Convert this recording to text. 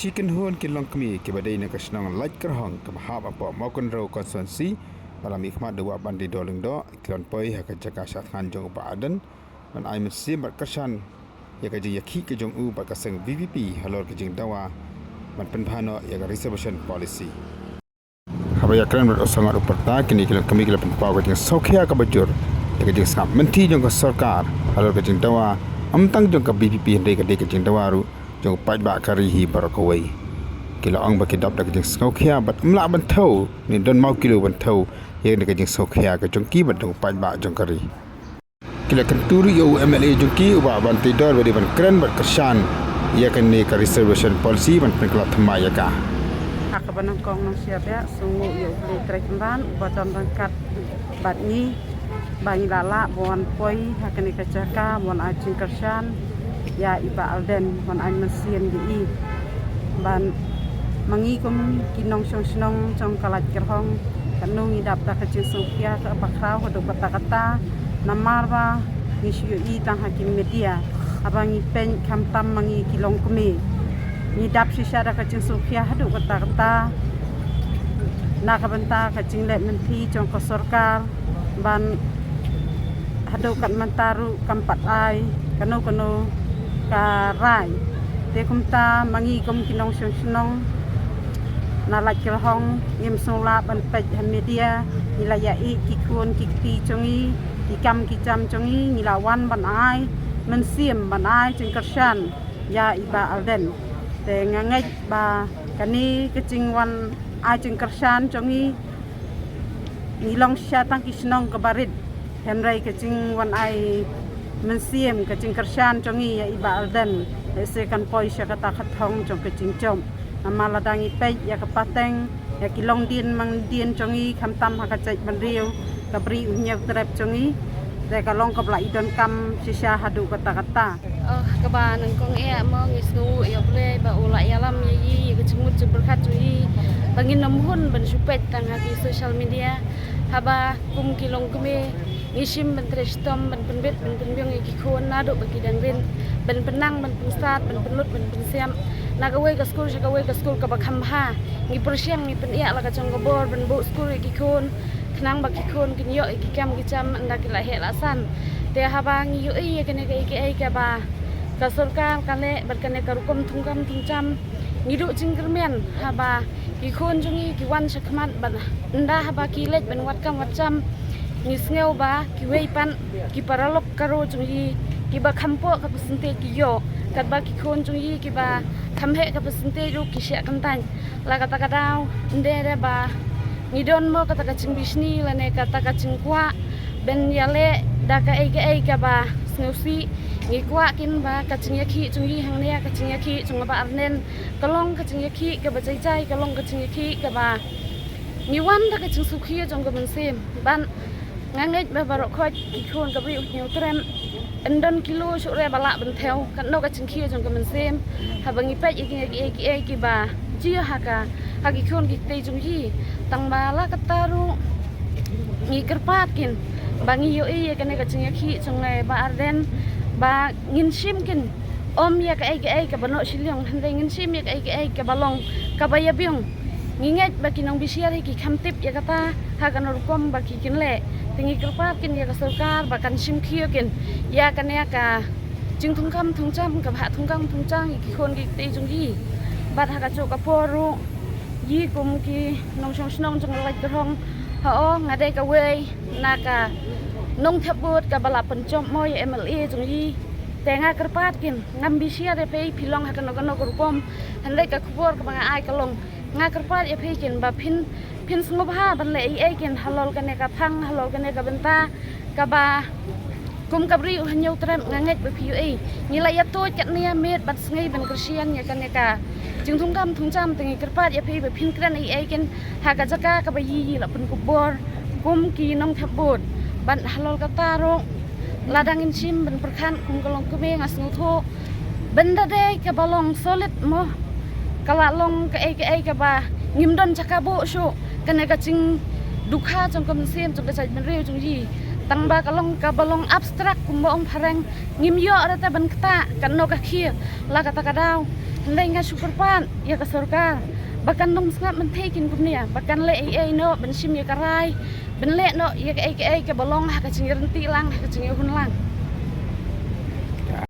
chicken hun kilong kami ke badai nak senang light kerhang ke mahab apa maukun ro konstituensi malam ikhmat dua bandi doleng do kilon poi ha ka jaka syathan jong ba adan man ai mesim bat kersan ya ka jing yakhi ke jong u ba ka seng VVP halor ke jing dawa man penphano ya ka reservation policy habaya kran ro sangat uperta kini kilon kami kilon penpaw ke jing sokhia ka bajur ya ka jing sap menti jong ka sarkar halor ke jing dawa amtang jong ka VVP ndai ka de ke jing dawa ru jong pai ba kari hi barakawai kilo ang ba kidap dak jing sokhia bat mla ban thau ni don mau kilo ban thau ye dak jing sokhia ka jong ki ban jong pai ba jong kari kilo kenturi yo MLA jong ki ba ban tidor badi ban kren bat kesan ia kan ni ka reservation policy ban pengklat thmaya ka ak banang kong nang siap ya sungu yo beli trekan badan rangkat bat ni bangi lala bon poi hakani ka jaka bon ajing kersan ya iba alden man ay masien di ban mangi kum kinong snong trong kalat kerhong kanung idap ta ka sofia ka pakraw do kata namarwa nisyu i tang hakim media abangi pen kamtam mangi kilong kumi idap sisara ka sofia hadu kata nakabenta ka let menti trong ka sarkar ban hadu kat mantaru kampat ai kanu karai te kumta mangi kom kinong snong na la kirhong yim sula ban pej media nilaya i kikun kikpi chongi kikam kicam chongi nilawan ban ai mensiem ban ai jengkersan ya iba alden te ngangai ba kani kecingwan ai jengkersan chongi nilong syatang kisnong kebarit hemrai kecingwan ai mensiem kecing kersan chongi ya iba alden sekan poi syakata khathong chong kecing chom amaladangi pej ya kapateng ya kilong din mang din chongi khamtam hakacai banriu kabri unyau trap chongi te kalong kabla idon kam sisya hadu kata kaba nang kong mo ngisnu ya ble ba ula yalam yi kecimut berkat yi bangin nomhun ban supet tang hati social media haba kum kilong kume ngisim ben trestom ben penbet ben penbyong ikikon nado bagi dangrin ben penang ben pusat ben penlut ben pensiam nagawe ka school ka bakhamha ngi persiam ngi penia la ka chong gobor ben bo school ikikon knang bakikon kinyo ikikam kicam anda kila he lasan te haba ngi yu i kene ka iki ka ba ka sarkar kane berkane ka rukum thungkam thungcham ngidu jingkermen haba ikon jungi kiwan sakmat ban anda haba kilet ben watkam watcham ngisngeu ba kiwei pan ki paralok karo chungi ki ba khampo ka pasinte ki yo kat ba ki khon chungi ki ba khamhe ka pasinte ru ki sya kantan la kata kadau ndere ba ngidon mo kata ka chingbisni la ne kata ka chingkwa ben yale da ka ai ka ba sneusi ngikwa kin ba ka chingyaki chungi hangne ka chingyaki chunga ba arnen kalong ka chingyaki ka ba chai kalong ka chingyaki ka ba ngiwan da ka chingsukhi jong ka mensem ban nganget ba barok khoj ikon kabri nyau trem endon kilo sure bala bentheu kan no ka chingkhia jong ka mensem habangi pej iki ba ji haka hagi khon ki te jong hi tang bala kataru ngi kerpatkin bangi yo i ka ne ka chingki chongai ba arden ba ngin simkin om ya ka ai ka bano silyong handai ngin sim ya ka ai ka balong ka bayabyong nginget ba kinong bisiari ki khamtip ya kata hakan rukom ba ki kinle tingi kerpat kin ya ka sarkar bakan simkhio kin ya kan ya ka jingthung kam thungcham ka bha thungkam thungchang ki khon ki te junggi bat ha ka cho ka poru yi kum ki nong snong jong lai terong ho ngade ka wei na ka nong thabut ka bala pencom moy MLA junggi tenga kerpat kin ngambi sia de pe pilong ha ka no rukom handai ka khubor ka banga ai ka long nga kerpat ya pe kin ba pin sngobha ban le ai kin halol kane ka thang halol kane ka benta ka ba kum kabri hanyau trem nganget ba piu ai nila ya to kat nia met bat sngai ban kersian ya kane ka jingthung kam thungcham tingi kerpat ya pe ba pin kran ai kin ha ka jaka ka ba yi la pun kubor kum ki nong thabut ban halol ka taro ladangin sim ban perkhan kum kalong kume ngasngu tho benda de ka balong solid mo kala long ka ai ka ba ngimdon chakabo shu kane ka ching dukha chong kam sem chong ka chai ben reu chong yi tangba kalong ka balong abstrak kumbo ong pharang ngimyo rata ban kta kan no ka khia la kata kadau Hendai nggak super pan ya ke surga. Bahkan dong sangat mentekin kumnya. Bahkan le no bensim ya karai. Ben le no ya ke balong ha ke cingir tilang ke cingir hun lang.